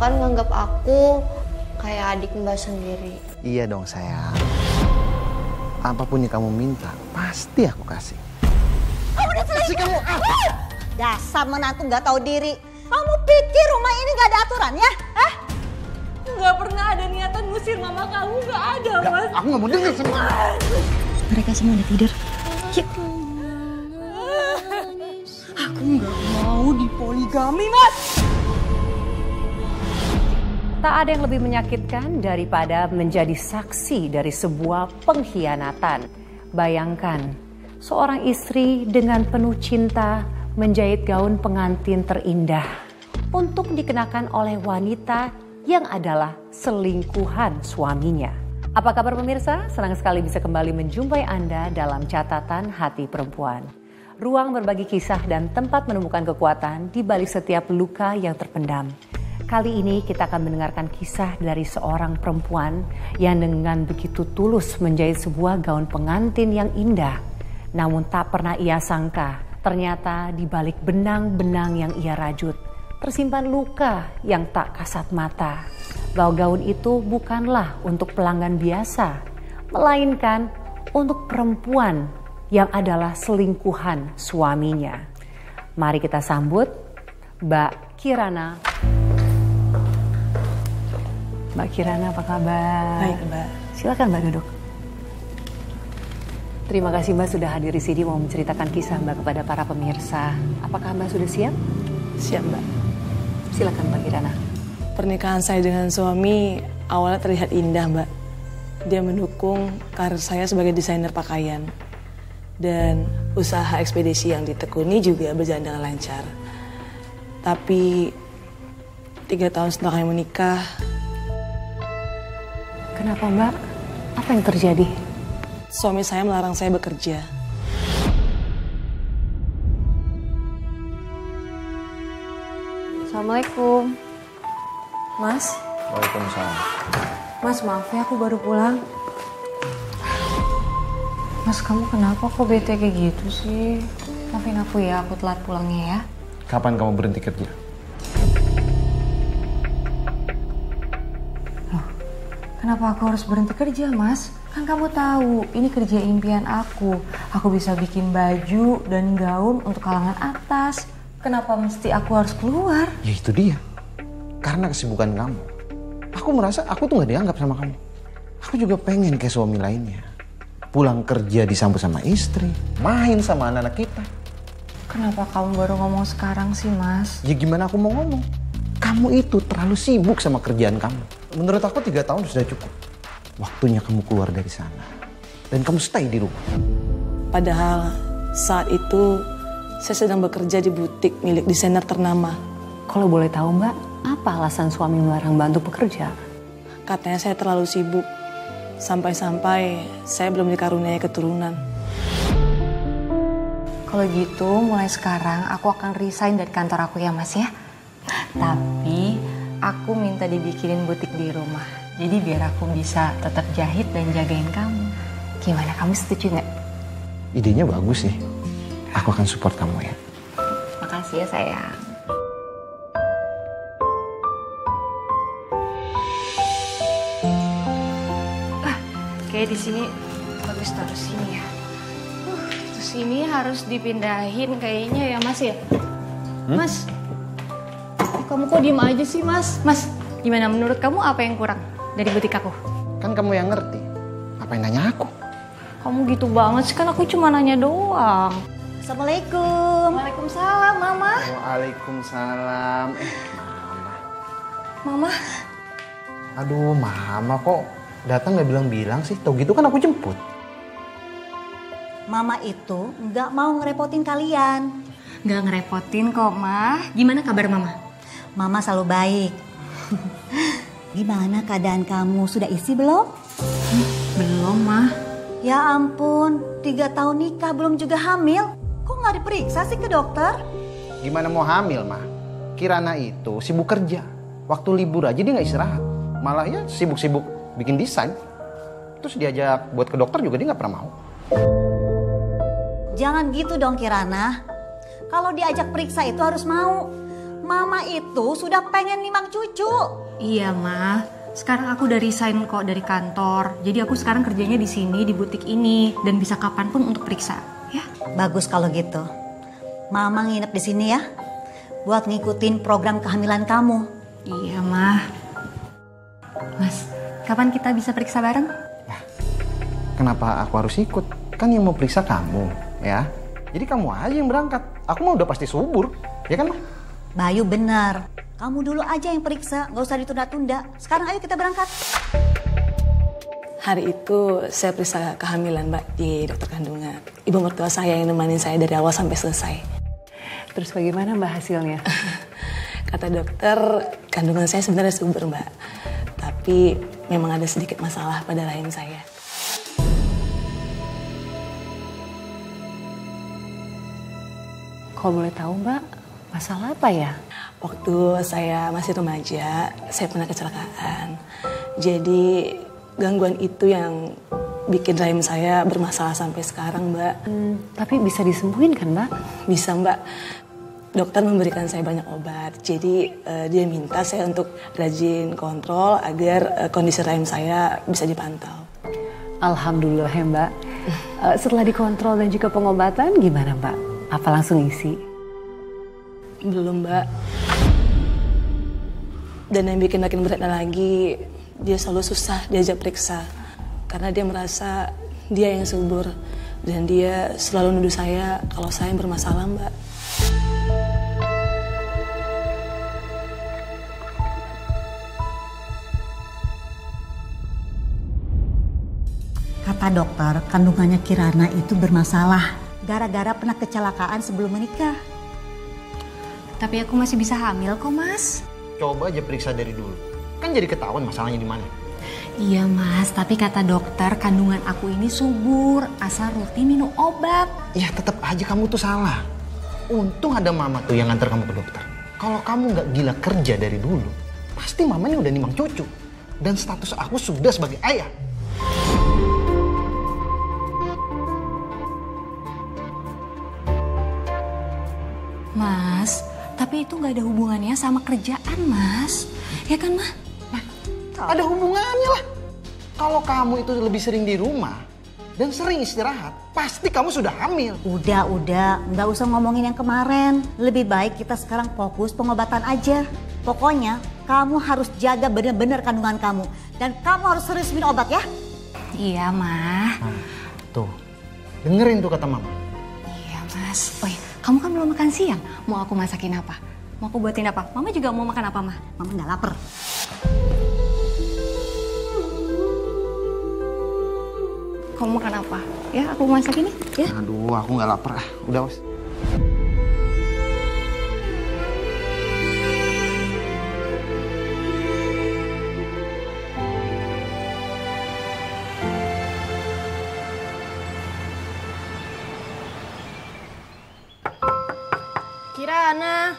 kan nganggap aku kayak adik Mbak sendiri. Iya dong sayang. Apapun yang kamu minta, pasti aku kasih. Kamu udah selesai kamu. Dasar menantu nggak tahu diri. Kamu pikir rumah ini nggak ada aturan ya? Hah? Nggak pernah ada niatan ngusir mama kamu, nggak ada, Mas. Aku nggak mau dengar semua. Mereka semua udah tidur. Yuk. Aku nggak mau dipoligami, Mas. Tak ada yang lebih menyakitkan daripada menjadi saksi dari sebuah pengkhianatan. Bayangkan, seorang istri dengan penuh cinta menjahit gaun pengantin terindah untuk dikenakan oleh wanita yang adalah selingkuhan suaminya. Apa kabar pemirsa? Senang sekali bisa kembali menjumpai Anda dalam catatan hati perempuan. Ruang berbagi kisah dan tempat menemukan kekuatan di balik setiap luka yang terpendam. Kali ini kita akan mendengarkan kisah dari seorang perempuan yang dengan begitu tulus menjahit sebuah gaun pengantin yang indah. Namun tak pernah ia sangka, ternyata di balik benang-benang yang ia rajut, tersimpan luka yang tak kasat mata. Bahwa gaun itu bukanlah untuk pelanggan biasa, melainkan untuk perempuan yang adalah selingkuhan suaminya. Mari kita sambut Mbak Kirana. Mbak Kirana, apa kabar? Baik, Mbak. Silakan Mbak duduk. Terima kasih Mbak sudah hadir di sini mau menceritakan kisah Mbak kepada para pemirsa. Apakah Mbak sudah siap? Siap, Mbak. Silakan Mbak Kirana. Pernikahan saya dengan suami awalnya terlihat indah, Mbak. Dia mendukung karir saya sebagai desainer pakaian. Dan usaha ekspedisi yang ditekuni juga berjalan dengan lancar. Tapi 3 tahun setelah kami menikah. Kenapa Mbak? Apa yang terjadi? Suami saya melarang saya bekerja. Assalamualaikum. Mas? Waalaikumsalam. Mas, maaf ya aku baru pulang. Mas, kamu kenapa kok bete kayak gitu sih? Maafin aku ya, aku telat pulangnya ya. Kapan kamu berhenti kerja? Loh, kenapa aku harus berhenti kerja, Mas? Kan kamu tahu, ini kerja impian aku. Aku bisa bikin baju dan gaun untuk kalangan atas. Kenapa mesti aku harus keluar? Ya itu dia. Karena kesibukan kamu. Aku merasa aku tuh gak dianggap sama kamu. Aku juga pengen kayak suami lainnya. Pulang kerja disambut sama istri. Main sama anak-anak kita. Kenapa kamu baru ngomong sekarang sih, Mas? Ya gimana aku mau ngomong? Kamu itu terlalu sibuk sama kerjaan kamu. Menurut aku 3 tahun sudah cukup. Waktunya kamu keluar dari sana. Dan kamu stay di rumah. Padahal saat itu saya sedang bekerja di butik milik desainer ternama. Kalau boleh tahu Mbak, apa alasan suami melarang Mbak untuk bekerja? Katanya saya terlalu sibuk. Sampai-sampai saya belum dikaruniai keturunan. Kalau gitu, mulai sekarang aku akan resign dari kantor aku ya, Mas ya. Tapi aku minta dibikinin butik di rumah. Jadi biar aku bisa tetap jahit dan jagain kamu. Gimana, kamu setuju nggak? Idenya bagus sih. Aku akan support kamu ya. Makasih ya sayang. Kayak di sini bagus taruh sini ya. Terus ini harus dipindahin kayaknya ya Mas ya. Mas, kamu kok diem aja sih Mas? Mas, gimana menurut kamu apa yang kurang dari butik aku? Kan kamu yang ngerti. Apa yang nanya aku? Kamu gitu banget sih, kan aku cuma nanya doang. Assalamualaikum. Waalaikumsalam, Mama. Waalaikumsalam. Mama. Aduh, Mama kok datang gak bilang-bilang sih? Tau gitu kan aku jemput. Mama itu nggak mau ngerepotin kalian. Nggak ngerepotin kok, Ma. Gimana kabar Mama? Mama selalu baik. Gimana keadaan kamu? Sudah isi belum? Belum, Ma. Ya ampun, 3 tahun nikah belum juga hamil. Kok nggak diperiksa sih ke dokter? Gimana mau hamil, Ma? Kirana itu sibuk kerja. Waktu libur aja dia gak istirahat. Malah ya sibuk-sibuk bikin desain. Terus diajak buat ke dokter juga dia gak pernah mau. Jangan gitu dong Kirana. Kalau diajak periksa itu harus mau. Mama itu sudah pengen nimang cucu. Iya, Ma. Sekarang aku udah resign kok dari kantor. Jadi aku sekarang kerjanya di sini, di butik ini. Dan bisa kapanpun untuk periksa, ya. Bagus kalau gitu. Mama nginep di sini ya. Buat ngikutin program kehamilan kamu. Iya, Ma. Mas, kapan kita bisa periksa bareng? Kenapa aku harus ikut? Kan yang mau periksa kamu, ya. Jadi kamu aja yang berangkat. Aku mah udah pasti subur, ya kan, Ma? Bayu benar. Kamu dulu aja yang periksa, gak usah ditunda-tunda. Sekarang ayo kita berangkat. Hari itu saya periksa kehamilan, Mbak, di dokter kandungan. Ibu mertua saya yang nemenin saya dari awal sampai selesai. Terus bagaimana Mbak hasilnya? Kata dokter, kandungan saya sebenarnya subur, Mbak. Tapi memang ada sedikit masalah pada rahim saya. Kalau boleh tahu Mbak, masalah apa ya? Waktu saya masih remaja, saya pernah kecelakaan. Jadi gangguan itu yang bikin rahim saya bermasalah sampai sekarang, Mbak. Tapi bisa disembuhin kan Mbak? Bisa, Mbak. Dokter memberikan saya banyak obat. Jadi dia minta saya untuk rajin kontrol agar kondisi rahim saya bisa dipantau. Alhamdulillah ya Mbak. Setelah dikontrol dan juga pengobatan gimana Mbak? Apa langsung isi? Belum, Mbak. Dan yang bikin makin beratnya lagi, dia selalu susah diajak periksa. Karena dia merasa dia yang subur. Dan dia selalu nuduh saya kalau saya yang bermasalah, Mbak. Kata dokter, kandungannya Kirana itu bermasalah. Gara-gara pernah kecelakaan sebelum menikah. Tapi aku masih bisa hamil kok, Mas. Coba aja periksa dari dulu. Kan jadi ketahuan masalahnya di mana. Iya, Mas. Tapi kata dokter, kandungan aku ini subur. Asal rutin minum obat. Ya tetap aja kamu tuh salah. Untung ada mama tuh yang nganter kamu ke dokter. Kalau kamu nggak gila kerja dari dulu, pasti mamanya udah nimang cucu. Dan status aku sudah sebagai ayah. Mas, tapi itu nggak ada hubungannya sama kerjaan, Mas. Ya kan, Ma? Ada hubungannya lah. Kalau kamu itu lebih sering di rumah dan sering istirahat, pasti kamu sudah hamil. Udah, nggak usah ngomongin yang kemarin. Lebih baik kita sekarang fokus pengobatan aja. Pokoknya kamu harus jaga benar-benar kandungan kamu. Dan kamu harus serius minum obat ya. Iya, Ma. Tuh, dengerin tuh kata mama. Iya, Mas. Oh iya, kamu kan belum makan siang. Mau aku masakin apa? Mau aku buatin apa? Mama juga mau makan apa, Ma? Mama nggak lapar. Kamu makan apa? Ya, aku masakin ya. Aduh, aku nggak lapar. Udah, Mas. Kirana.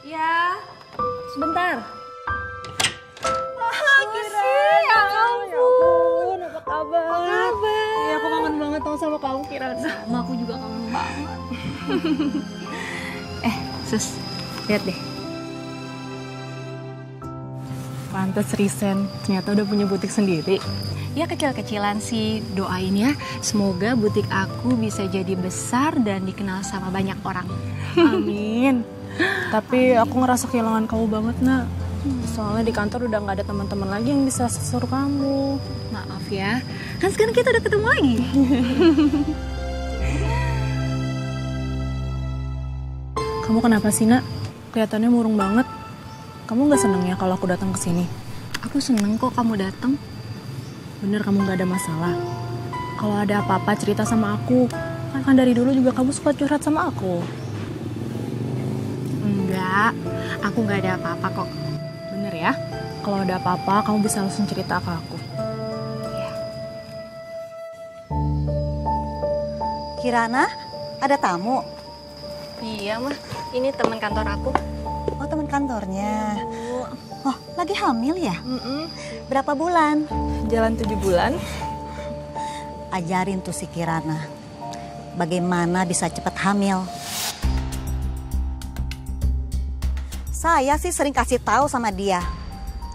Ya. Sebentar. Ya ampun. Apa kabar? Ya, aku kangen banget tau sama kamu, Kirana. Sama aku juga kangen banget. Sus, lihat deh. Pantes resign, ternyata udah punya butik sendiri. Ya kecil-kecilan sih, doain ya. Semoga butik aku bisa jadi besar dan dikenal sama banyak orang. Amin. Tapi aku ngerasa kehilangan kamu banget, Nak. Soalnya di kantor udah gak ada teman-teman lagi yang bisa suruh kamu. Maaf ya, kan sekarang kita udah ketemu lagi. Kamu kenapa sih, Nak? Kelihatannya murung banget. Kamu gak seneng ya kalau aku datang ke sini? Aku seneng kok kamu datang. Bener kamu gak ada masalah? Kalau ada apa-apa cerita sama aku. Kan dari dulu juga kamu suka curhat sama aku. Enggak, aku nggak ada apa-apa kok. Bener ya? Kalau ada apa-apa kamu bisa langsung cerita ke aku. Kirana, ada tamu? Iya, Mah. Ini teman kantor aku. Oh, teman kantornya. Oh, lagi hamil ya? Berapa bulan? Jalan 7 bulan. Ajarin tuh si Kirana bagaimana bisa cepat hamil. Saya sih sering kasih tahu sama dia.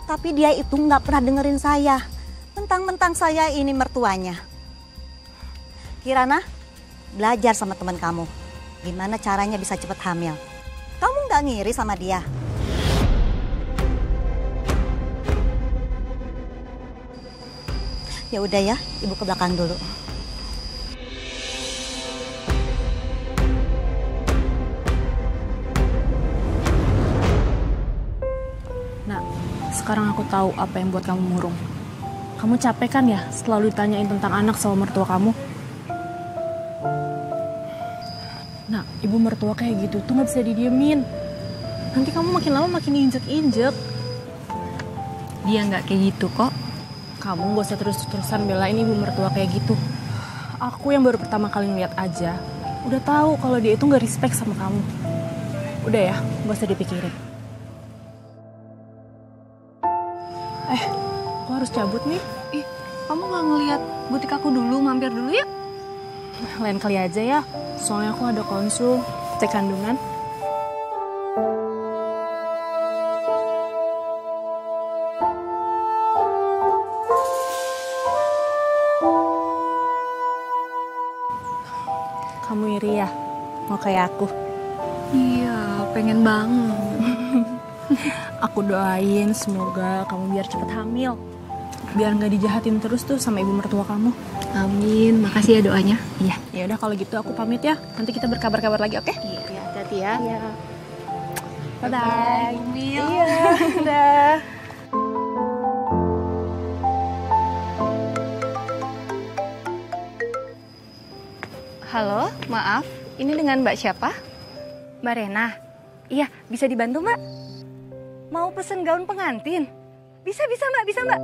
Tapi dia itu nggak pernah dengerin saya. Mentang-mentang saya ini mertuanya. Kirana, belajar sama teman kamu. Gimana caranya bisa cepat hamil. Kamu nggak ngiri sama dia? Ya udah ya, ibu ke belakang dulu. Nah, sekarang aku tahu apa yang buat kamu murung. Kamu capek kan ya selalu ditanyain tentang anak sama mertua kamu? Nah, ibu mertua kayak gitu tuh nggak bisa didiemin. Nanti kamu makin lama makin injek-injek. Dia nggak kayak gitu kok. Kamu gak usah terus-terusan belain ibu mertua kayak gitu. Aku yang baru pertama kali ngeliat aja, udah tahu kalau dia itu gak respect sama kamu. Udah ya, gak usah dipikirin. Aku harus cabut nih. Ih, kamu nggak ngeliat butik aku dulu, mampir dulu ya? Lain kali aja ya, soalnya aku ada konsul, cek kandungan. Kamu iri ya? Mau kayak aku? Iya, pengen banget. Aku doain semoga kamu biar cepet hamil. Biar nggak dijahatin terus tuh sama ibu mertua kamu. Amin, makasih ya doanya. Iya. Ya udah kalau gitu aku pamit ya. Nanti kita berkabar-kabar lagi, oke? Iya, hati-hati ya. Iya. Bye-bye. Iya. Dah. Halo, maaf. Ini dengan Mbak siapa? Mbak Rena. Iya, bisa dibantu Mbak? Mau pesen gaun pengantin? Bisa Mbak, bisa Mbak.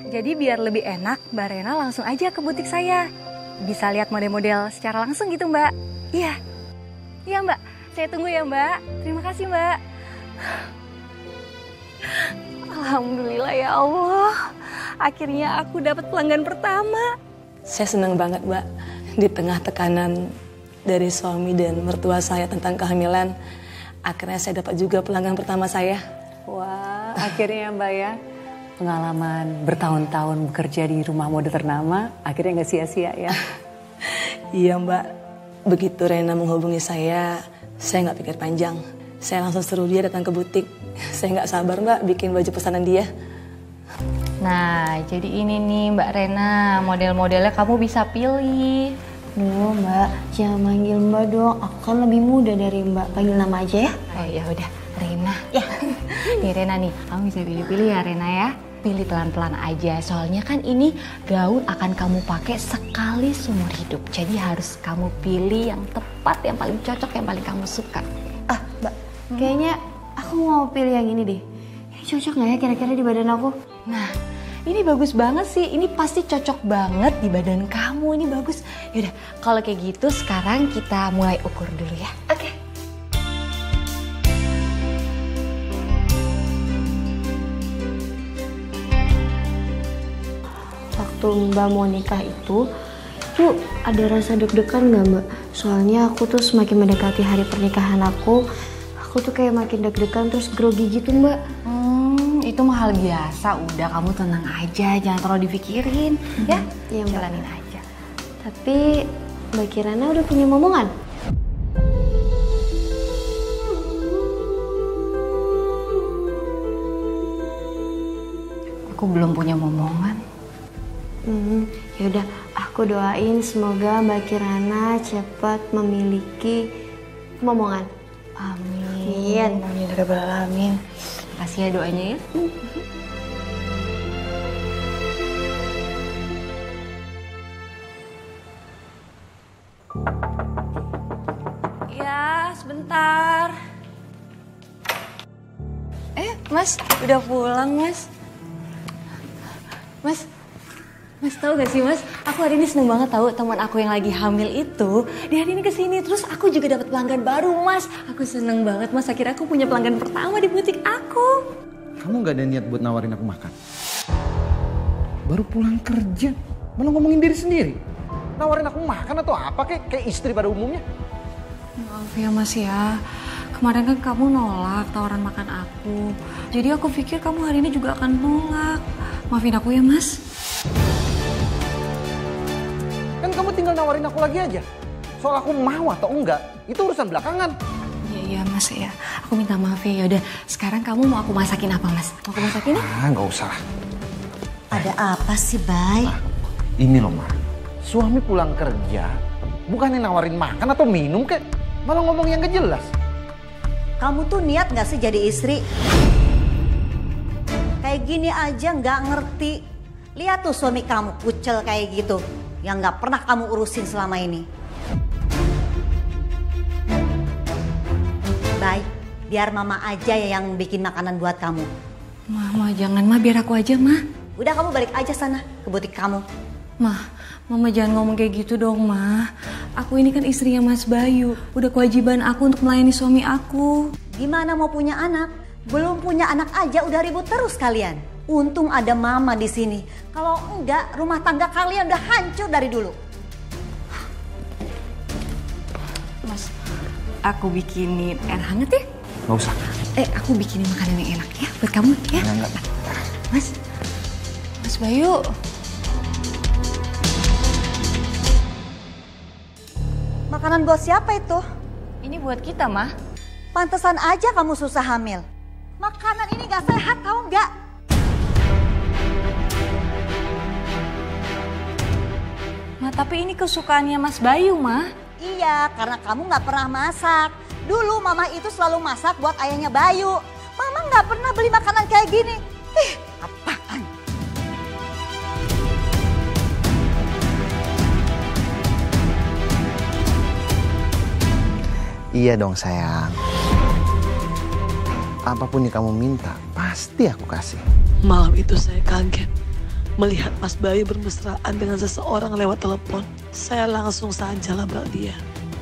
Jadi biar lebih enak, Mbak Rena langsung aja ke butik saya. Bisa lihat model-model secara langsung gitu Mbak. Iya. Iya Mbak, saya tunggu ya Mbak. Terima kasih Mbak. Alhamdulillah ya Allah. Akhirnya aku dapat pelanggan pertama. Saya senang banget, Mbak. Di tengah tekanan dari suami dan mertua saya tentang kehamilan, akhirnya saya dapat juga pelanggan pertama saya. Wah, akhirnya Mbak ya. Pengalaman bertahun-tahun bekerja di rumah mode ternama, akhirnya nggak sia-sia ya. Iya Mbak, begitu Rena menghubungi saya nggak pikir panjang. Saya langsung suruh dia datang ke butik. Saya nggak sabar Mbak bikin baju pesanan dia. Nah, jadi ini nih Mbak Rena, model-modelnya kamu bisa pilih. Duh Mbak, jangan manggil Mbak dong. Aku kan lebih muda dari Mbak. Panggil nama aja ya. Oh ya udah, Rena. Ya. Nih Rena nih, kamu bisa pilih-pilih ya Rena ya. Pilih pelan-pelan aja, soalnya kan ini gaun akan kamu pakai sekali seumur hidup. Jadi harus kamu pilih yang tepat, yang paling cocok, yang paling kamu suka. Ah Mbak, kayaknya aku mau pilih yang ini deh. Ini cocok nggak ya kira-kira di badan aku? Nah, ini bagus banget sih. Ini pasti cocok banget di badan kamu. Ini bagus. Yaudah, kalau kayak gitu sekarang kita mulai ukur dulu ya. Oke. Waktu Mbak mau nikah itu ada rasa deg-degan nggak Mbak? Soalnya aku tuh semakin mendekati hari pernikahan aku tuh kayak makin deg-degan terus grogi gitu Mbak. Itu mah hal biasa. Udah, kamu tenang aja, jangan terlalu dipikirin. Ya, Iya Mbak. jalanin aja. Tapi Mbak Kirana udah punya momongan? Aku belum punya momongan. Yaudah, aku doain semoga Mbak Kirana cepat memiliki momongan. Amin. Amin ya rabbal alamin. Makasih ya doanya ya. Ya, sebentar. Mas, udah pulang, Mas. Mas tahu gak sih Mas, aku hari ini seneng banget tahu teman aku yang lagi hamil itu dia hari ini kesini, terus aku juga dapat pelanggan baru Mas. Aku seneng banget Mas, akhirnya aku punya pelanggan pertama di butik aku. Kamu gak ada niat buat nawarin aku makan? Baru pulang kerja, malah ngomongin diri sendiri. Nawarin aku makan atau apa kayak istri pada umumnya? Maaf ya Mas ya, Kemarin kan kamu nolak tawaran makan aku. Jadi aku pikir kamu hari ini juga akan nolak. Maafin aku ya, Mas. Kan kamu tinggal nawarin aku lagi aja. Soal aku mau atau enggak, itu urusan belakangan. Iya, Mas ya. Aku minta maaf ya. Yaudah, sekarang kamu mau aku masakin apa, Mas? Mau aku masakin ya? Nggak usah. Ada apa sih, Bay? Ini loh, Ma. Suami pulang kerja, bukannya nawarin makan atau minum kek, malah ngomong yang gak jelas. Kamu tuh niat gak sih jadi istri? Kayak gini aja gak ngerti. Lihat tuh suami kamu kucel kayak gitu. Yang gak pernah kamu urusin selama ini. Baik, biar mama aja ya yang bikin makanan buat kamu. Ma, jangan, Ma. Biar aku aja, Ma. Udah kamu balik aja sana ke butik kamu. Mama jangan ngomong kayak gitu dong, Ma. Aku ini kan istrinya Mas Bayu. Udah kewajiban aku untuk melayani suami aku. Gimana mau punya anak? Belum punya anak aja udah ribut terus kalian. Untung ada mama di sini. Kalau enggak, rumah tangga kalian udah hancur dari dulu. Mas, aku bikinin air hangat ya? Nggak usah. Aku bikinin makanan yang enak ya buat kamu ya. Enggak. Mas Bayu. Makanan buat siapa itu? Ini buat kita, Ma. Pantesan aja kamu susah hamil. Makanan ini gak sehat, tahu nggak? Ma, tapi ini kesukaannya Mas Bayu, Ma. Iya, karena kamu nggak pernah masak. Dulu mama itu selalu masak buat ayahnya Bayu. Mama nggak pernah beli makanan kayak gini. Apaan? Iya dong sayang. Apapun yang kamu minta, pasti aku kasih. Malam itu saya kaget melihat Mas Bayu bermesraan dengan seseorang lewat telepon. Saya langsung saja labrak dia.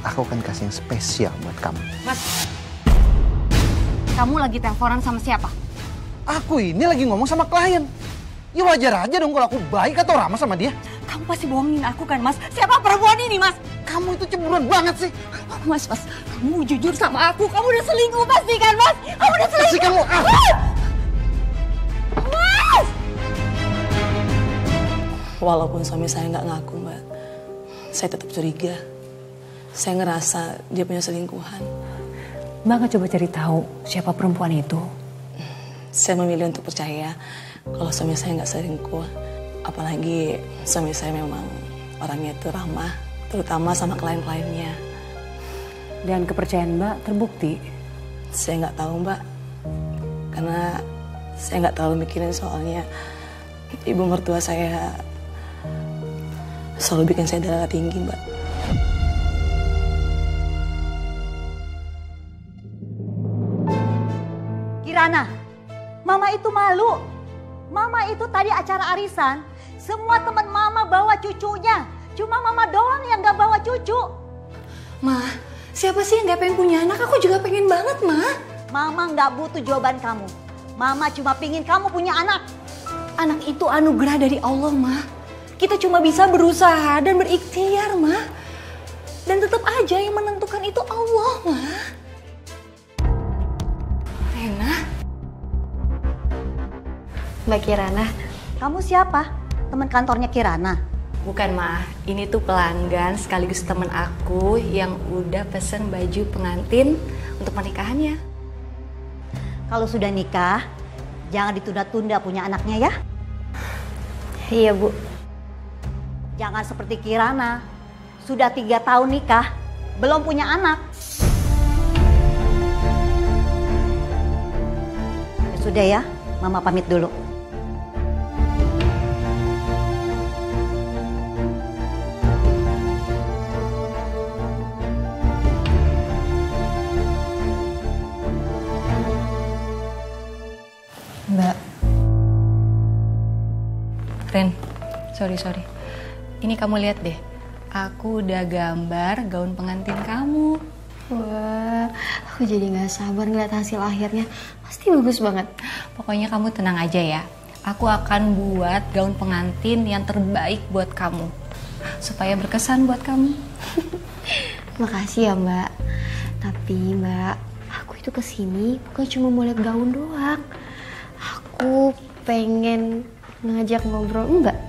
Aku akan kasih yang spesial buat kamu. Mas, kamu lagi teleponan sama siapa? Aku ini lagi ngomong sama klien. Ya wajar aja dong kalau aku baik atau ramah sama dia. Kamu pasti bohongin aku kan, Mas? Siapa perempuan ini, Mas? Kamu itu cemburuan banget sih. Mas, kamu jujur sama aku. Kamu udah selingkuh pasti kan, Mas? Kamu udah selingkuh. Pasti kamu. Mas! Walaupun suami saya nggak ngaku, Mbak, saya tetap curiga. Saya ngerasa dia punya selingkuhan. Mbak nggak coba cari tahu siapa perempuan itu? Saya memilih untuk percaya kalau suami saya nggak selingkuh. Apalagi suami saya memang orangnya itu ramah, terutama sama klien-kliennya. Dan kepercayaan Mbak terbukti? Saya nggak tahu, Mbak. Karena saya nggak terlalu mikirin soalnya ibu mertua saya selalu bikin saya darah tinggi, Mbak. Kirana, mama itu malu. Mama itu tadi acara arisan, semua teman mama bawa cucunya. Cuma mama doang yang gak bawa cucu. Ma, siapa sih yang gak pengen punya anak? Aku juga pengen banget, Ma. Mama gak butuh jawaban kamu. Mama cuma pingin kamu punya anak. Anak itu anugerah dari Allah, Ma. Kita cuma bisa berusaha dan berikhtiar, Ma. Dan tetap aja yang menentukan itu Allah, Ma. Rena. Mbak Kirana. Kamu siapa? Teman kantornya Kirana? Bukan, Ma. Ini tuh pelanggan sekaligus temen aku yang udah pesen baju pengantin untuk pernikahannya. Kalau sudah nikah, jangan ditunda-tunda punya anaknya ya. Iya, Bu. Jangan seperti Kirana. Sudah 3 tahun nikah, belum punya anak. Ya sudah ya, Mama pamit dulu. Mbak. Ren, sorry. Ini kamu lihat deh. Aku udah gambar gaun pengantin kamu. Wah, aku jadi gak sabar ngeliat hasil akhirnya. Pasti bagus banget. Pokoknya kamu tenang aja ya. Aku akan buat gaun pengantin yang terbaik buat kamu. Supaya berkesan buat kamu. Makasih ya, Mbak. Tapi, Mbak, aku itu kesini bukan cuma mau lihat gaun doang. Aku pengen ngajak ngobrol, enggak?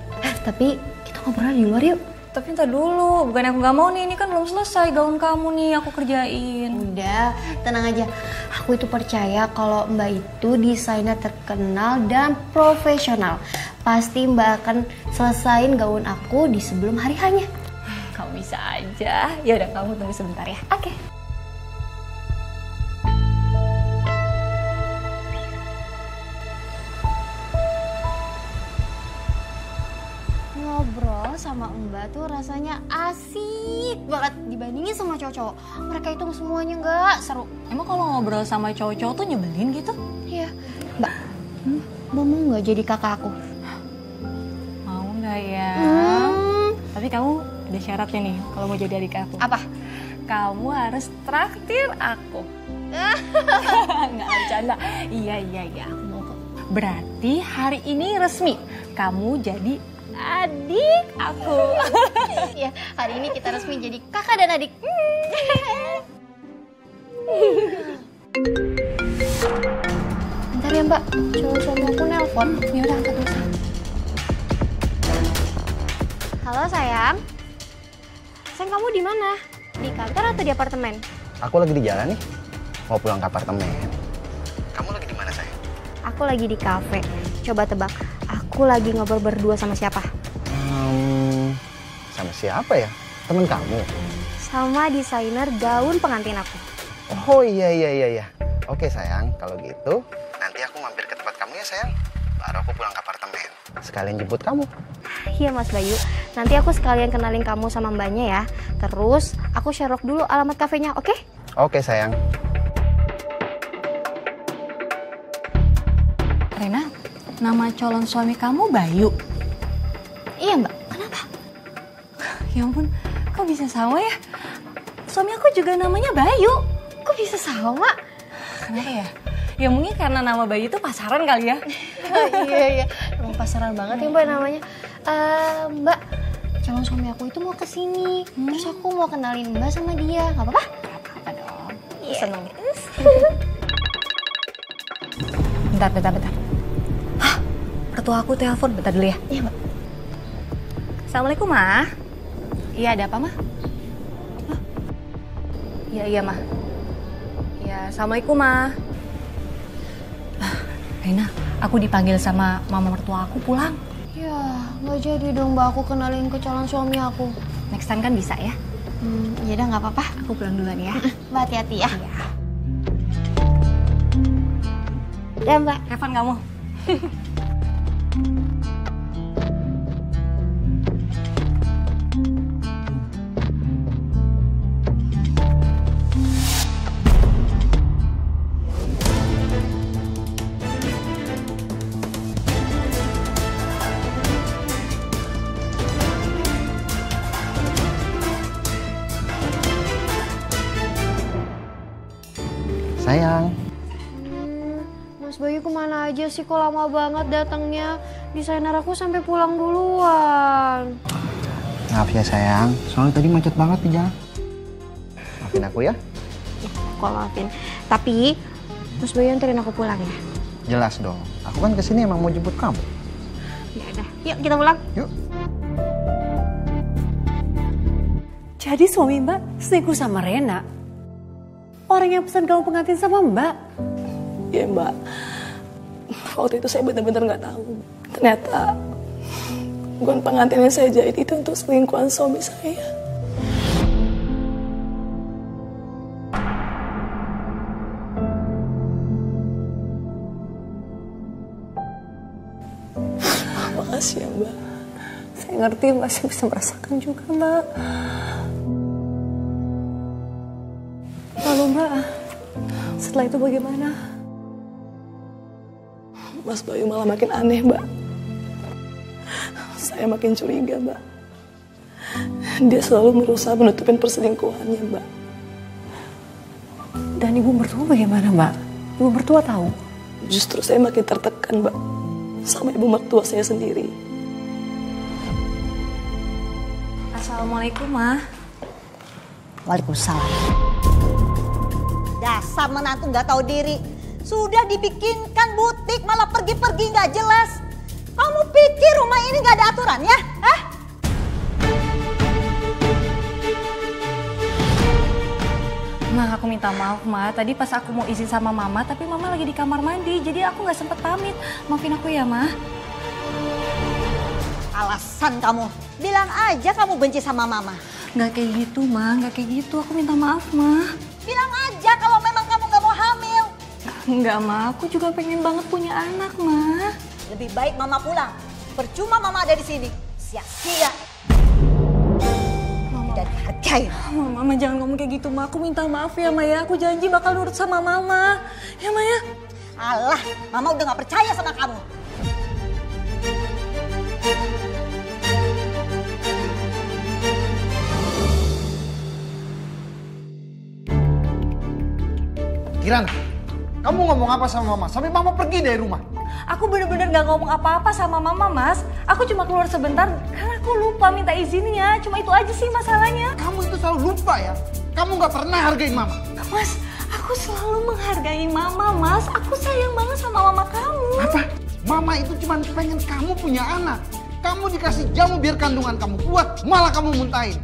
Tapi kita ngobrol di luar yuk. Tapi ntar dulu, bukan aku gak mau nih, ini kan belum selesai gaun kamu nih, aku kerjain. Udah, tenang aja. Aku itu percaya kalau Mbak itu desainer terkenal dan profesional. Pasti Mbak akan selesain gaun aku di sebelum hari hanya. Kamu bisa aja. Ya udah, kamu tunggu sebentar ya. Oke. Ngobrol sama Mbak tuh rasanya asik banget dibandingin sama cowok-cowok. Mereka itu semuanya nggak seru. Emang kalau ngobrol sama cowok-cowok tuh nyebelin gitu? Iya, Mbak. Mbak mau nggak jadi kakak aku? Mau nggak ya? Tapi kamu ada syaratnya nih kalau mau jadi adik aku. Apa? Kamu harus traktir aku. Nggak bercanda. Iya, aku mau kok. Berarti hari ini resmi kamu jadi adik aku. Ya, hari ini kita resmi jadi kakak dan adik. Bentar ya Mbak, cowok suami aku nelpon. Ya udah angkat dulu. Halo sayang. Sayang, kamu di mana? Di kantor atau di apartemen? Aku lagi di jalan nih, mau pulang ke apartemen. Kamu lagi di mana sayang? Aku lagi di kafe. Coba tebak, aku lagi ngobrol berdua sama siapa? Sama siapa ya? Temen kamu? Sama desainer gaun pengantin aku. Oh iya. Oke sayang, kalau gitu nanti aku mampir ke tempat kamu ya sayang. Baru aku pulang ke apartemen. Sekalian jemput kamu. Iya Mas Bayu, nanti aku sekalian kenalin kamu sama mbaknya ya. Terus aku share dulu alamat kafenya, oke? Oke sayang. Rena, nama calon suami kamu Bayu? Iya Mbak, kenapa? Ya ampun, kok bisa sama ya? Suami aku juga namanya Bayu. Kok bisa sama? Kenapa ya? Ya mungkin karena nama Bayu itu pasaran kali ya. Iya, emang pasaran banget ya Mbak namanya. Mbak, calon suami aku itu mau kesini. Terus aku mau kenalin Mbak sama dia, nggak apa-apa? Gak apa-apa dong. Iya. Seneng. Bentar. Hah? Mertua aku telepon, bentar dulu ya. Iya Mbak. Assalamualaikum, Ma. Iya, ada apa, Ma? Iya, Ma. Iya, Assalamualaikum, Ma. Rena, aku dipanggil sama mama mertua aku pulang. Ya, nggak jadi dong Mbak, aku kenalin ke calon suami aku. Next time kan bisa ya? Ya udah nggak apa-apa. Aku pulang duluan ya. Mbak hati-hati ya. Iya. Ya Mbak. Have fun kamu. Sayang. Mas Bayu kemana aja sih, kok lama banget datangnya? Desainer aku sampai pulang duluan. Maaf ya sayang, soalnya tadi macet banget di jalan. Maafin aku ya. Kok maafin. Tapi Mas Bayu anterin aku pulang ya. Jelas dong, aku kan kesini emang mau jemput kamu. Ya udah, yuk kita pulang. Yuk. Jadi suami Mbak selingkuh sama Rena? Orang yang pesan gaun pengantin sama Mbak? Ya Mbak, waktu itu saya benar-benar nggak tahu. Ternyata gaun pengantin yang saya jahit itu untuk selingkuhan suami saya. Makasih ya Mbak. Saya ngerti Mbak, saya bisa merasakan juga Mbak. Lalu Mbak, setelah itu bagaimana? Mas Bayu malah makin aneh Mbak. Saya makin curiga Mbak. Dia selalu berusaha menutupin perselingkuhannya Mbak. Dan ibu mertua bagaimana Mbak? Ibu mertua tahu? Justru saya makin tertekan Mbak sama ibu mertua saya sendiri. Assalamualaikum, Ma. Waalaikumsalam. Dasar menantu nggak tahu diri. Sudah dibikinkan butik malah pergi-pergi nggak jelas. Kamu pikir rumah ini nggak ada aturan ya? Hah? Ma, aku minta maaf, Ma. Tadi pas aku mau izin sama Mama, tapi Mama lagi di kamar mandi, jadi aku nggak sempet pamit. Maafin aku ya, Ma. Alasan kamu. Bilang aja kamu benci sama Mama. Nggak kayak gitu, Ma. Nggak kayak gitu. Aku minta maaf, Ma. Bilang aja kalau memang kamu nggak mau hamil. Nggak, Ma. Aku juga pengen banget punya anak, Ma. Lebih baik Mama pulang. Percuma Mama ada di sini. Sia-sia. Tidak dihargai. Mama jangan ngomong kayak gitu, Ma. Aku minta maaf ya, Ma ya. Aku janji bakal nurut sama Mama. Ya, Ma ya. Alah, Mama udah gak percaya sama kamu. Kirana, kamu ngomong apa sama Mama sampai Mama pergi dari rumah? Aku bener-bener gak ngomong apa-apa sama Mama, Mas. Aku cuma keluar sebentar karena aku lupa minta izinnya. Cuma itu aja sih masalahnya. Kamu itu selalu lupa ya? Kamu gak pernah hargain Mama. Mas, aku selalu menghargai Mama, Mas. Aku sayang banget sama Mama kamu. Apa? Mama itu cuma pengen kamu punya anak. Kamu dikasih jamu biar kandungan kamu kuat, malah kamu muntahin.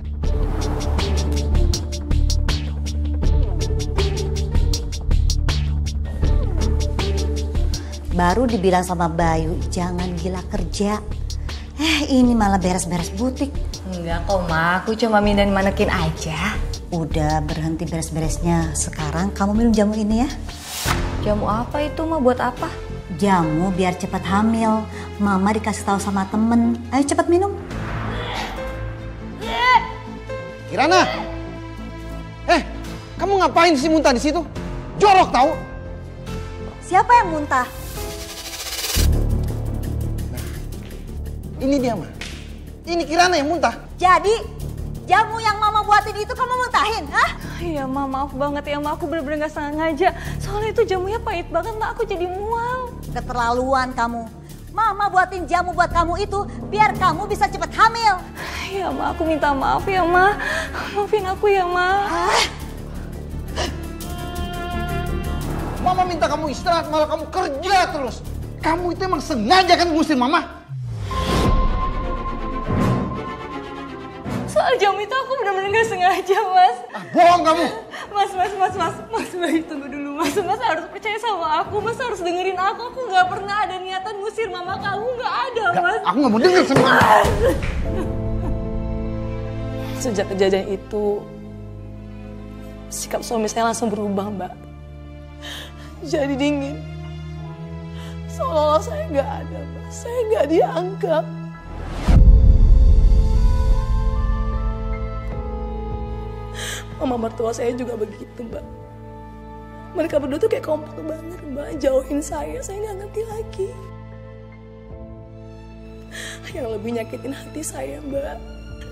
Baru dibilang sama Bayu, jangan gila kerja. Ini malah beres-beres butik. Enggak kok, Ma. Aku cuma mindahin manekin aja. Udah berhenti beres-beresnya. Sekarang kamu minum jamu ini ya. Jamu apa itu, Ma? Buat apa? Jamu biar cepat hamil. Mama dikasih tahu sama temen. Ayo cepat minum. Kirana! Kamu ngapain sih muntah di situ? Jorok tahu? Siapa yang muntah? Ini dia, Ma. Ini Kirana yang muntah. Jadi, jamu yang Mama buatin itu kamu muntahin, hah? Iya, Ma. Maaf banget ya, Ma. Aku bener-bener gak sengaja. Soalnya itu jamunya pahit banget, Ma. Aku jadi mual. Keterlaluan kamu. Mama buatin jamu buat kamu itu biar kamu bisa cepat hamil. Iya, Ma. Aku minta maaf ya, Ma. Maafin aku ya, Ma. Mama minta kamu istirahat, malah kamu kerja terus. Kamu itu emang sengaja kan ngusir Mama? Soal jamu itu aku benar-benar gak sengaja, Mas. Bohong kamu. Mas, baik tunggu dulu, Mas. Mas harus percaya sama aku. Mas harus dengerin aku. Aku gak pernah ada niatan ngusir Mama kamu. Gak ada, Mas. Aku gak mau denger sama kamu. Sejak kejadian itu, sikap suami saya langsung berubah, Mbak. Jadi dingin. Seolah-olah saya gak ada, Mbak. Saya gak dianggap. Mama mertua saya juga begitu, Mbak. Mereka berdua tuh kayak kompak banget, Mbak. Jauhin saya gak ngerti lagi. Yang lebih nyakitin hati saya, Mbak.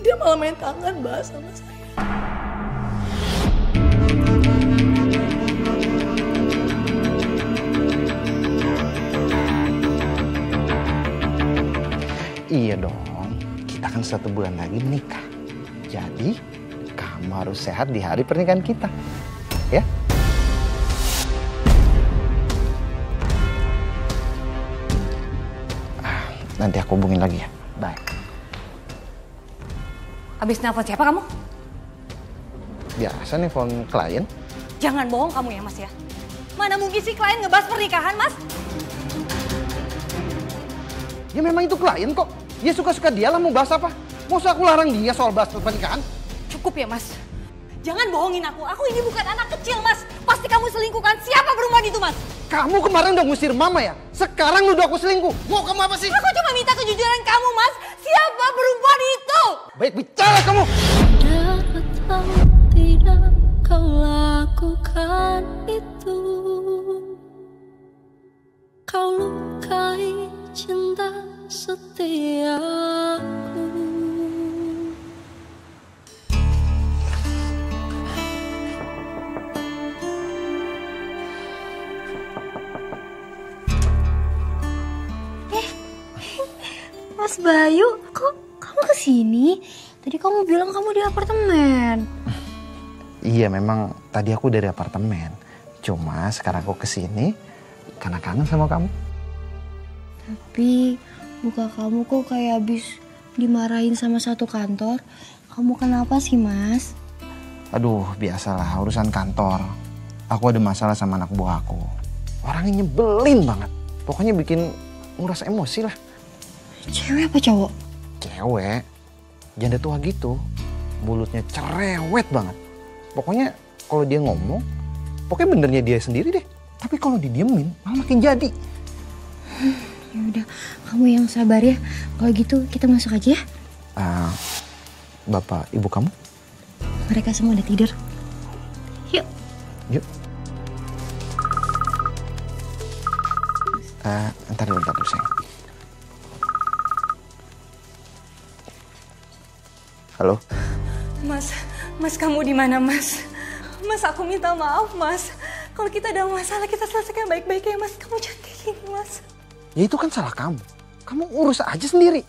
Dia malah main tangan, Mbak, sama saya. Iya dong, kita kan 1 bulan lagi menikah. Jadi, kamu harus sehat di hari pernikahan kita. Ya? Nanti aku hubungin lagi ya. Bye. Habis nelfon siapa kamu? Biasa nih phone klien. Jangan bohong kamu ya, Mas ya. Mana mungkin sih klien ngebahas pernikahan, Mas? Ya memang itu klien kok. Dia suka-suka dia lah mau bahas apa. Masa aku larang dia soal bahas pernikahan? Cukup ya, Mas. Jangan bohongin aku. Aku ini bukan anak kecil, Mas. Pasti kamu selingkuhkan. Siapa perempuan itu, Mas? Kamu kemarin udah ngusir Mama ya? Sekarang nuduh aku selingkuh. Mau kamu apa sih? Aku cuma minta kejujuran kamu, Mas. Siapa perempuan itu? Baik bicara kamu. Atau tidak kau lakukan itu. Kau lukai cinta setiaku. Mas Bayu, kok kamu kesini? Tadi kamu bilang kamu di apartemen. Iya, memang tadi aku dari apartemen. Cuma sekarang aku kesini karena kangen sama kamu. Tapi muka kamu kok kayak habis dimarahin sama satu kantor. Kamu kenapa sih, Mas? Aduh, biasalah urusan kantor. Aku ada masalah sama anak buah aku. Orangnya nyebelin banget. Pokoknya bikin nguras emosi lah. Cewek apa cowok? Cewek. Janda tua gitu. Mulutnya cerewet banget. Pokoknya kalau dia ngomong, pokoknya benernya dia sendiri deh. Tapi kalau didiemin, malah makin jadi. Ya udah, kamu yang sabar ya. Kalau gitu kita masuk aja ya. Bapak, ibu kamu? Mereka semua udah tidur. Yuk. Yuk. Ntar dulu sayang. Halo? Mas kamu di mana, Mas? Mas, aku minta maaf, Mas. Kalau kita ada masalah, kita selesaikan baik-baik ya, Mas. Kamu jangan kayak gini, Mas. Ya itu kan salah kamu. Kamu urus aja sendiri.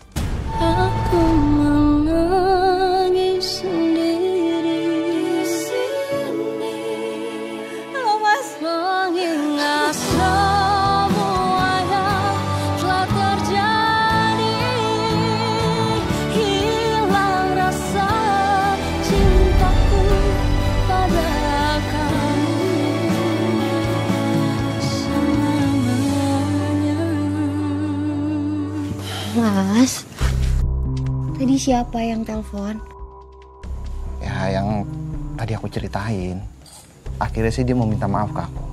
Aku menangis sendiri di sini. Halo, Mas. Mengingat semua yang telah terjadi, hilang rasa cintaku pada kamu selamanya. Mas, tadi siapa yang telepon? Ya yang tadi aku ceritain. Akhirnya sih dia mau minta maaf ke aku.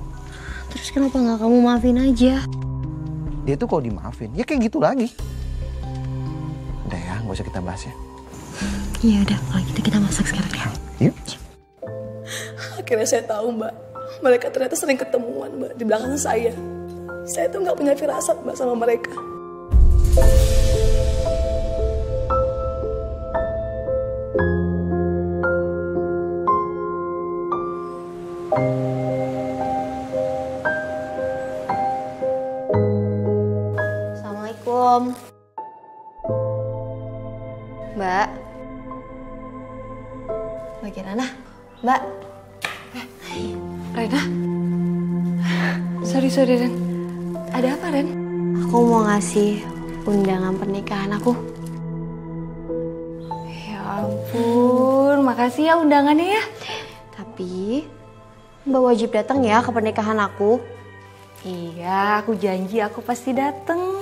Terus kenapa nggak kamu maafin aja? Dia tuh kalau dimaafin, ya kayak gitu lagi. Udah ya, gak usah kita bahas ya. Iya udah, kalau gitu kita masak sekarang ya. Yuk. Akhirnya saya tahu, Mbak. Mereka ternyata sering ketemuan, Mbak, di belakang saya. Saya tuh nggak punya firasat, Mbak, sama mereka. Assalamualaikum. Mbak. Mbak Kirana. Mbak. Rena? Sorry Ren. Ada apa, Ren? Aku mau ngasih undangan pernikahan aku. Ya ampun, makasih ya undangannya ya. Tapi Mbak wajib datang ya ke pernikahan aku. Iya, aku janji aku pasti dateng.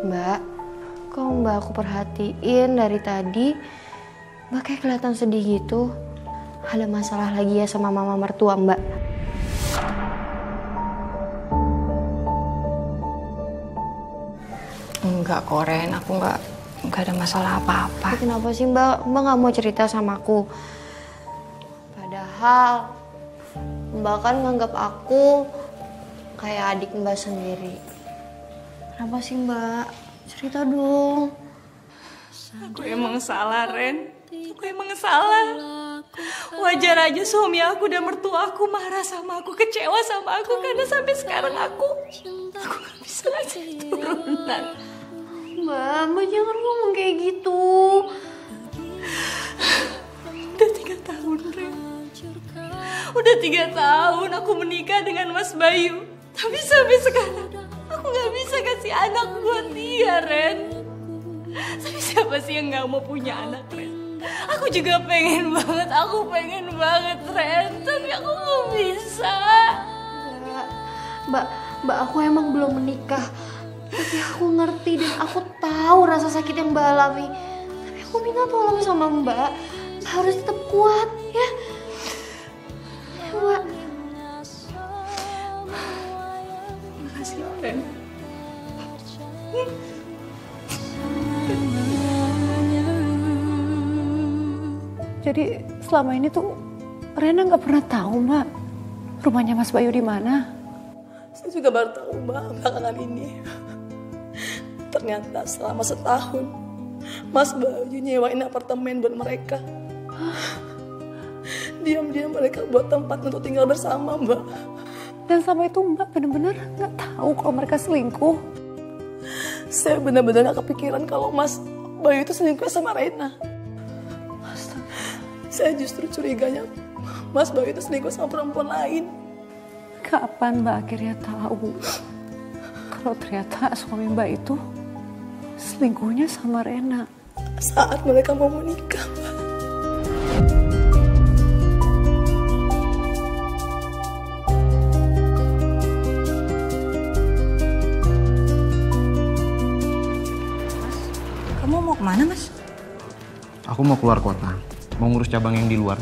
Mbak, kok Mbak aku perhatiin dari tadi, Mbak kayak kelihatan sedih gitu. Ada masalah lagi ya sama mama mertua Mbak? Enggak kok, Ren, aku nggak ada masalah apa-apa. Kenapa sih Mbak nggak mau cerita sama aku? Padahal Mbak kan nganggap aku kayak adik Mbak sendiri. Kenapa sih Mbak? Cerita dong. Aku emang salah, Ren. Aku emang salah. Wajar aja suami aku dan mertua aku marah sama aku, kecewa sama aku, karena sampai sekarang aku gak bisa ngasih turunan. Mbak jangan ngomong kayak gitu. Udah 3 tahun, Ren. Udah 3 tahun aku menikah dengan Mas Bayu. Tapi sampai sekarang aku gak bisa kasih anak buat dia, Ren. Tapi siapa sih yang gak mau punya anak, Ren? Aku juga pengen banget, Ren. Tapi aku gak bisa. Mbak aku emang belum menikah. Tapi aku ngerti dan aku tahu rasa sakit yang Mbak alami. Tapi aku minta tolong sama Mbak. Mbak harus tetap kuat ya. Mbak. Makasih, Ren. Jadi selama ini tuh Rena nggak pernah tahu, Mbak, rumahnya Mas Bayu di mana. Saya juga baru tahu, Mbak, belakangan ini. Ternyata selama setahun Mas Bayu nyewain apartemen buat mereka. Diam-diam mereka buat tempat untuk tinggal bersama, Mbak. Dan selama itu Mbak benar-benar nggak tahu kalau mereka selingkuh. Saya benar-benar nggak kepikiran kalau Mas Bayu itu selingkuh sama Rena. Saya justru curiganya Mas Bayu itu selingkuh sama perempuan lain. Kapan Mbak akhirnya tahu kalau ternyata suami Mbak itu selingkuhnya sama Rena? Saat mereka mau menikah, Mbak. Kamu mau kemana, Mas? Aku mau keluar kota, mau ngurus cabang yang di luar.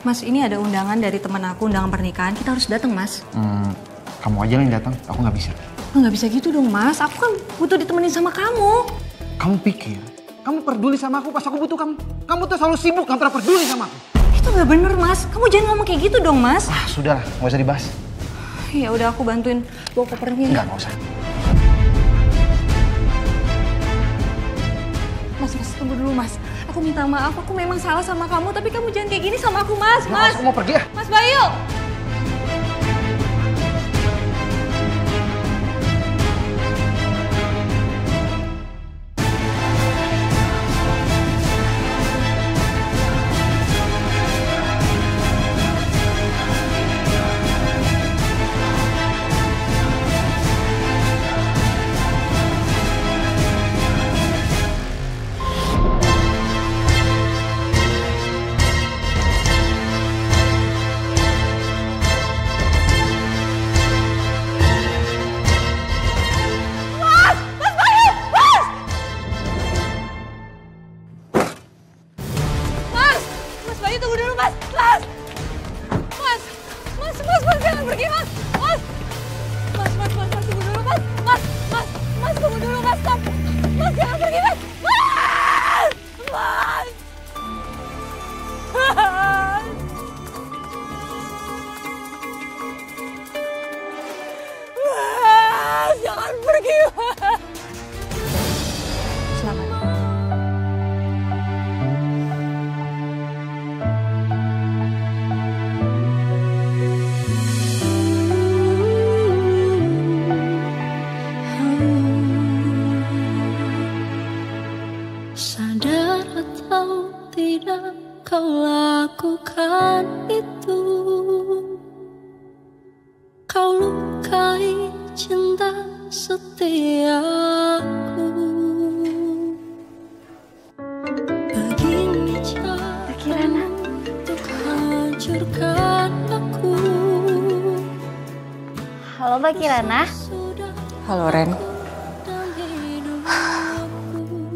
Mas, ini ada undangan dari teman aku, undangan pernikahan. Kita harus datang, Mas. Kamu aja yang datang, aku nggak bisa. Nggak bisa gitu dong, Mas. Aku kan butuh ditemenin sama kamu. Kamu pikir, kamu peduli sama aku pas aku butuh kamu? Kamu tuh selalu sibuk, nggak pernah peduli sama aku. Itu nggak bener, Mas. Kamu jangan ngomong kayak gitu dong, Mas. Sudahlah, nggak usah dibahas. Ya udah, aku bantuin bawa kopernya. Nggak usah. Mas, tunggu dulu, Mas. Aku minta maaf, aku memang salah sama kamu, tapi kamu jangan kayak gini sama aku, Mas. Mas, aku mau pergi ya. Mas Bayu! Sadar atau tidak kau lakukan itu, kau lukai cinta setiaku. Begini cara untuk hancurkan aku. Halo Mbak Kirana. Halo Ren.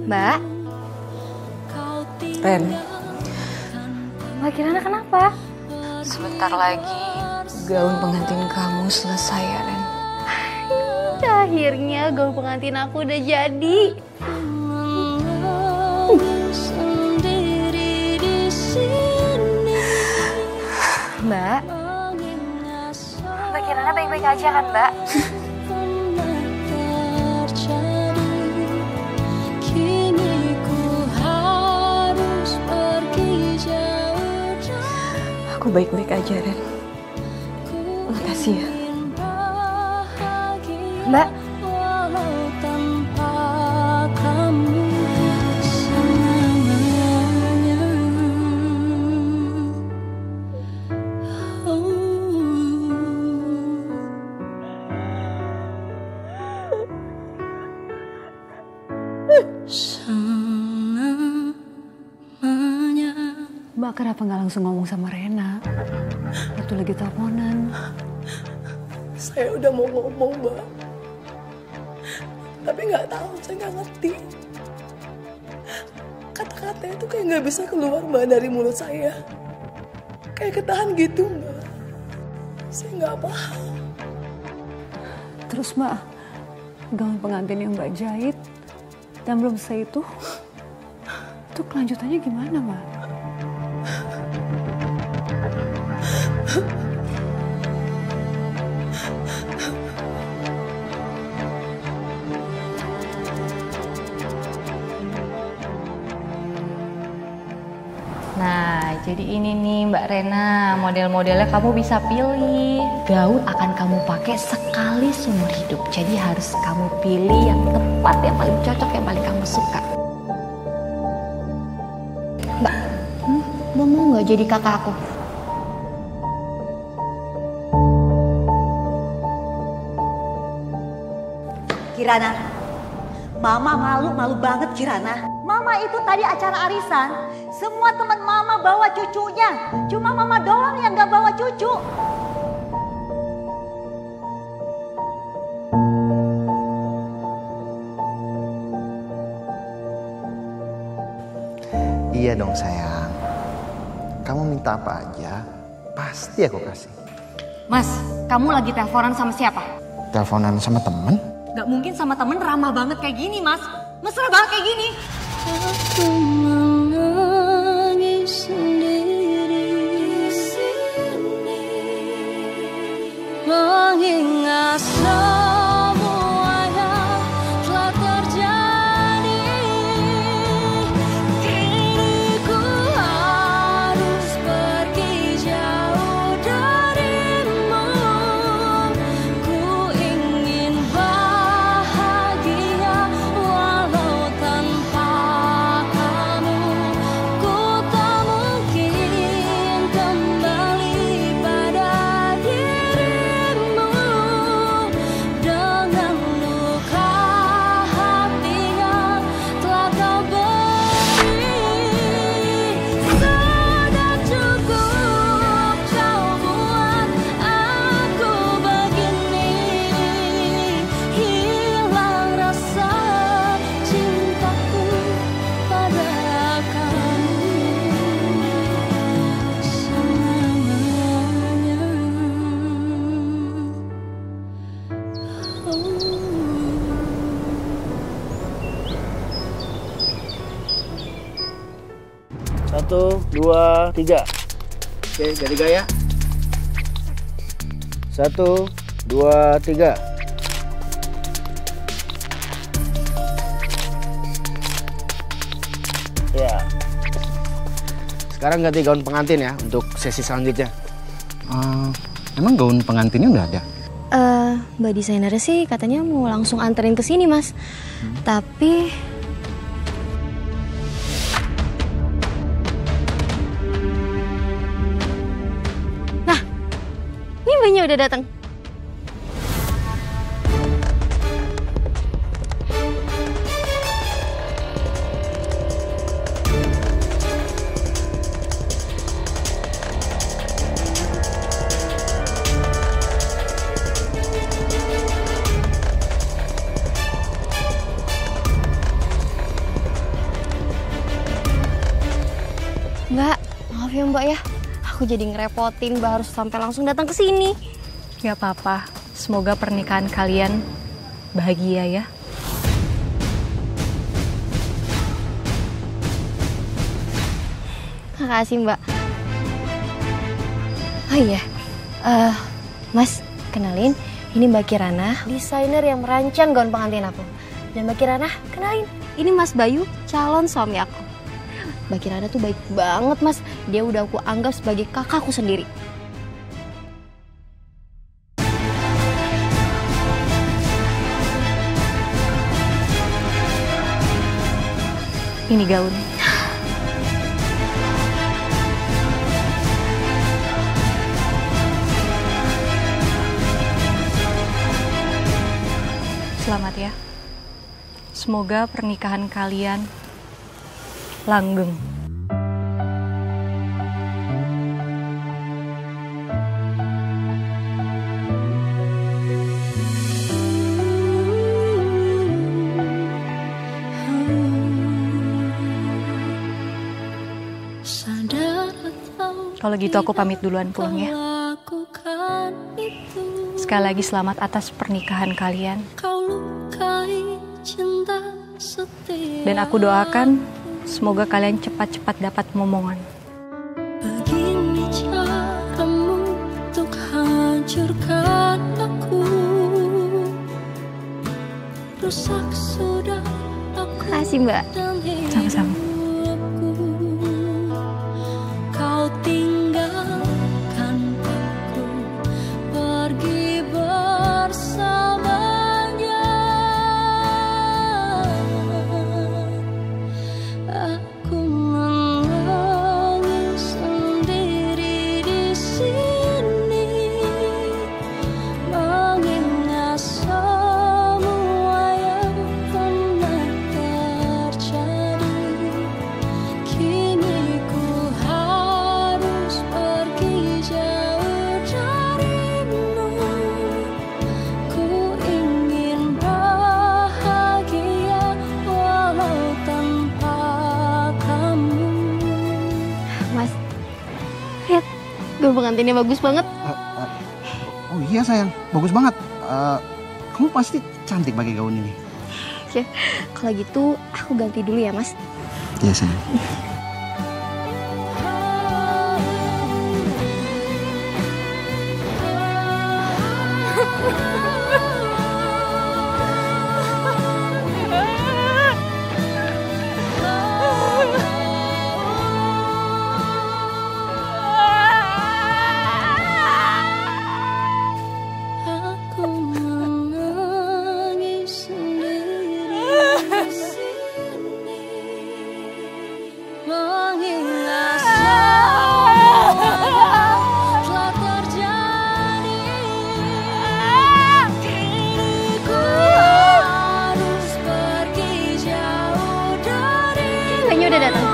Mbak. Ren. Mbak Kirana kenapa? Sebentar lagi gaun pengantin kamu selesai ya Ren. Akhirnya gaun pengantin aku udah jadi. Mbak. Mbak Kirana baik-baik aja kan Mbak? Aku baik-baik aja, Ren. Makasih ya. Mbak. Mbak kenapa nggak langsung ngomong sama Rena waktu lagi teleponan? Saya udah mau ngomong, Mbak. Tapi nggak tahu, saya nggak ngerti. Kata-kata itu kayak nggak bisa keluar, Mbak, dari mulut saya. Kayak ketahan gitu, Mbak. Saya nggak paham. Terus Mbak, gaun pengantin yang Mbak jahit dan belum selesai itu kelanjutannya gimana Mbak? Nah, jadi ini nih Mbak Rena, model-modelnya kamu bisa pilih. Gaun akan kamu pakai sekali seumur hidup. Jadi harus kamu pilih yang tepat, yang paling cocok, yang paling kamu suka. Mbak, Mbak mau nggak jadi kakak aku. Kirana, Mama malu banget Kirana. Mama itu tadi acara arisan, semua teman Mama bawa cucunya. Cuma Mama doang yang gak bawa cucu. Iya dong sayang. Kamu minta apa aja, pasti aku kasih. Mas, kamu lagi teleponan sama siapa? Teleponan sama temen? Gak mungkin sama temen ramah banget kayak gini, Mas. Mesra banget kayak gini. Aku menangis sendiri di sini, mengingat semua yang telah terjadi. Kini ku harus pergi jauh darimu. Ku ingin bahagia walau tanpa kamu. Ku tak mungkin kembali pada dirimu. Dengan luka hati yang telah kau beri. Sudah cukup kau buat aku begini. Hilang rasa cintaku pada kamu selamanya. Satu, dua, tiga. Oke, jadi gaya. 1, 2, 3. Ya. Sekarang ganti gaun pengantin ya untuk sesi selanjutnya. Emang gaun pengantinnya udah ada? Mbak desainer sih katanya mau langsung anterin ke sini, Mas. Tapi nah, ini mbaknya udah datang. Mbak, maaf ya Mbak ya. Aku jadi ngerepotin Mbak harus sampai langsung datang ke sini. Gak apa-apa. Semoga pernikahan kalian bahagia ya. Makasih Mbak. Oh iya, Mas, kenalin, ini Mbak Kirana, desainer yang merancang gaun pengantin aku. Dan Mbak Kirana, kenalin, ini Mas Bayu, calon suami aku. Mbak Kirana tuh baik banget, Mas. Dia udah aku anggap sebagai kakakku sendiri. Ini gaun. Selamat ya. Semoga pernikahan kalian langgeng. Kalau gitu aku pamit duluan pulang ya. Sekali lagi selamat atas pernikahan kalian. Dan aku doakan semoga kalian cepat-cepat dapat momongan. Begini caramu untuk hancurkan aku. Rusak sudah aku. Makasih Mbak. Sama-sama. Kau tinggalkan aku pergi bersamanya. Aku menangis sendiri. pengantinnya bagus banget. Oh iya sayang, bagus banget. Kamu pasti cantik pakai gaun ini. Ya, kalau gitu aku ganti dulu ya Mas. Iya sayang. Aku menangis sendiri di sini, mengingat semua telah terjadi. Kini ku harus pergi jauh dari. Kayaknya udah datang.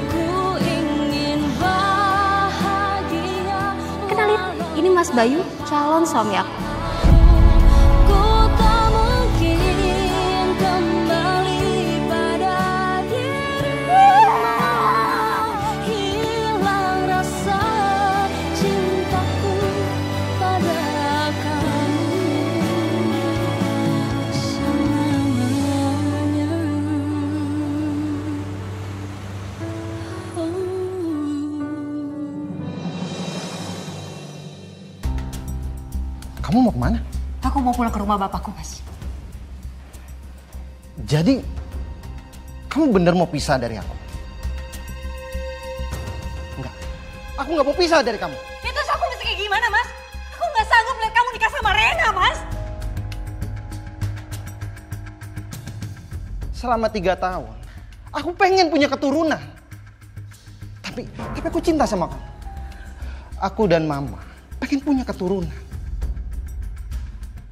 Ku ingin bahagia. Kenalin, ini Mas Bayu, calon suami aku. Ku tak mungkin kembali pada dirimu. Hilang rasa cintaku pada kamu selamanya. Kamu mau kemana? Aku mau pulang ke rumah bapakku, Mas. Jadi, kamu bener mau pisah dari aku? Enggak. Aku nggak mau pisah dari kamu. Ya terus aku mesti kayak gimana, Mas? Aku nggak sanggup lihat kamu nikah sama Rena, Mas. Selama 3 tahun, aku pengen punya keturunan. Tapi aku cinta sama kamu. Aku dan Mama pengen punya keturunan.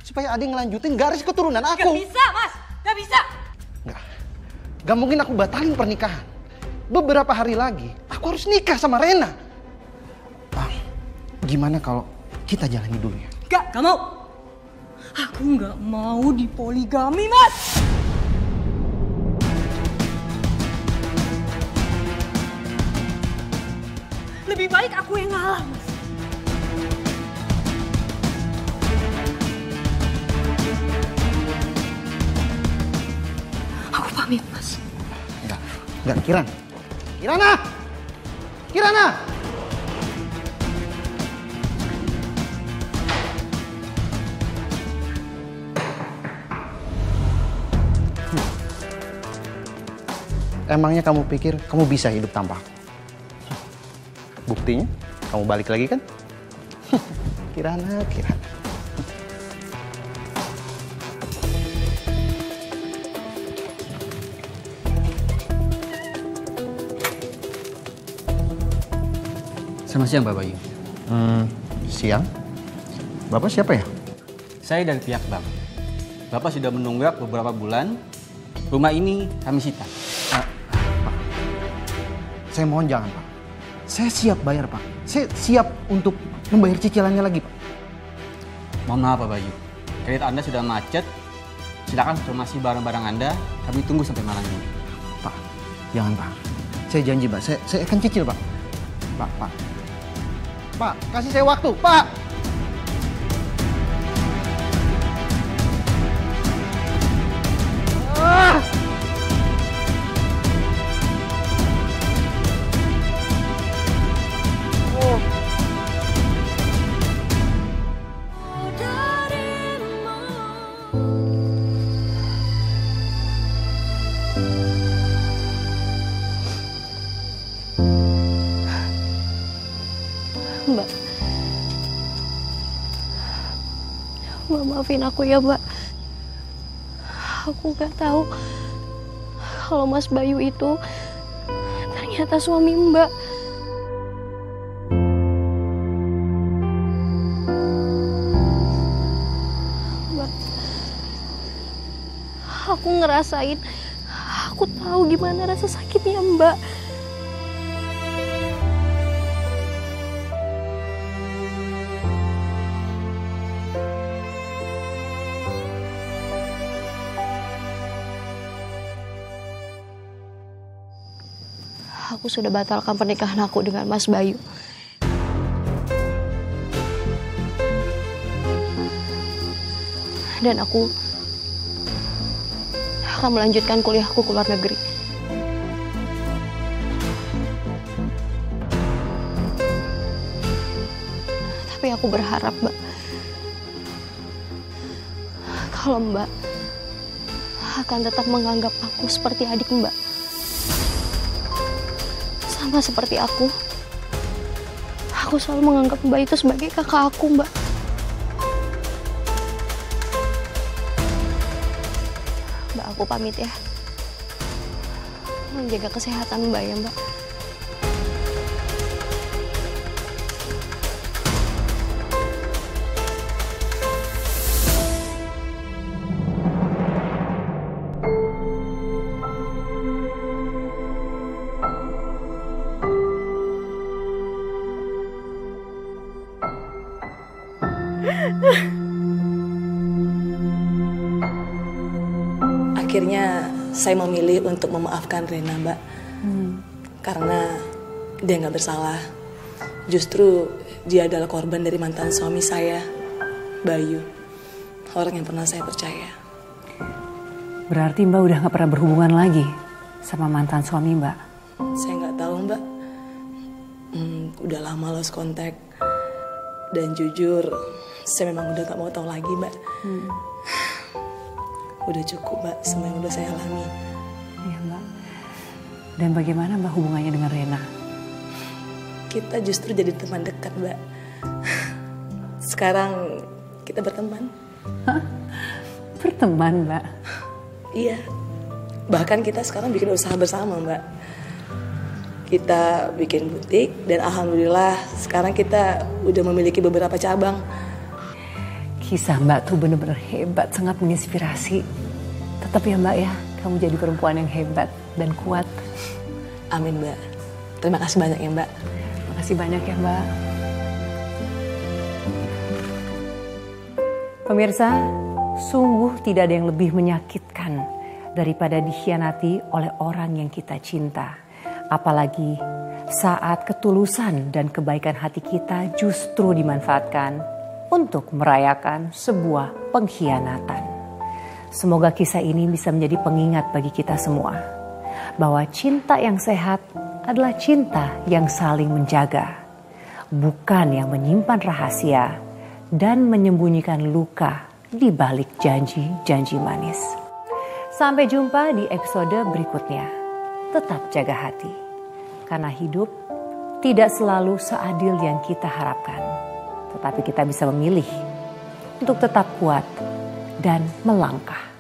Supaya Adi ngelanjutin garis keturunan aku. Gak bisa, Mas. Gak bisa. Gak mungkin aku batalin pernikahan. Beberapa hari lagi, aku harus nikah sama Rena. Gimana kalau kita jalani dulu ya? Gak mau. Aku gak mau dipoligami, Mas. Lebih baik aku yang ngalah, Mas. Aku pamit, Mas. Enggak, Kirana. Kirana! Kirana! Emangnya kamu pikir kamu bisa hidup tanpa aku? Buktinya, kamu balik lagi kan? Kirana. Selamat siang, Pak Bayu. Siang? Bapak siapa ya? Saya dari pihak bank. Bapak sudah menunggak beberapa bulan. Rumah ini kami sita. Pak, saya mohon jangan, Pak. Saya siap bayar, Pak. Saya siap untuk membayar cicilannya lagi, Pak. Mohon maaf, Pak Bayu. Kredit Anda sudah macet. Silakan formasi barang-barang Anda. Kami tunggu sampai malam ini. Pak, jangan, Pak. Saya janji, Pak. Saya akan cicil, Pak. Pak, kasih saya waktu, Pak. Mbak, maafin aku ya, Mbak. Aku gak tahu kalau Mas Bayu itu ternyata suami Mbak. Mbak, aku ngerasain, aku tahu gimana rasa sakitnya Mbak. Aku sudah batalkan pernikahan aku dengan Mas Bayu. Dan aku akan melanjutkan kuliahku ke luar negeri. Tapi aku berharap, Mbak, kalau Mbak akan tetap menganggap aku seperti adik Mbak. Sama seperti aku selalu menganggap Mbak itu sebagai kakak aku, Mbak. Mbak, aku pamit ya. Menjaga kesehatan Mbak ya, Mbak. Akhirnya saya memilih untuk memaafkan Rena, Mbak. Karena dia nggak bersalah. Justru dia adalah korban dari mantan suami saya, Bayu. Orang yang pernah saya percaya. Berarti Mbak udah nggak pernah berhubungan lagi sama mantan suami Mbak? Saya nggak tahu, Mbak. Udah lama lost kontak. Dan jujur, saya memang udah gak mau tahu lagi, Mbak. Udah cukup, Mbak, semua yang udah saya alami. Iya, Mbak. Dan bagaimana Mbak hubungannya dengan Rena? Kita justru jadi teman dekat, Mbak. Sekarang kita berteman. Hah? Berteman, Mbak? Iya. Bahkan kita sekarang bikin usaha bersama, Mbak. Kita bikin butik dan alhamdulillah sekarang kita udah memiliki beberapa cabang. Kisah Mbak tuh bener-bener hebat, sangat menginspirasi. Tetap ya Mbak ya, kamu jadi perempuan yang hebat dan kuat. Amin, Mbak. Terima kasih banyak ya, Mbak. Terima kasih banyak ya, Mbak. Pemirsa, sungguh tidak ada yang lebih menyakitkan daripada dikhianati oleh orang yang kita cinta. Apalagi saat ketulusan dan kebaikan hati kita justru dimanfaatkan untuk merayakan sebuah pengkhianatan. Semoga kisah ini bisa menjadi pengingat bagi kita semua bahwa cinta yang sehat adalah cinta yang saling menjaga, bukan yang menyimpan rahasia dan menyembunyikan luka di balik janji-janji manis. Sampai jumpa di episode berikutnya. Tetap jaga hati, karena hidup tidak selalu seadil yang kita harapkan. Tetapi kita bisa memilih untuk tetap kuat dan melangkah.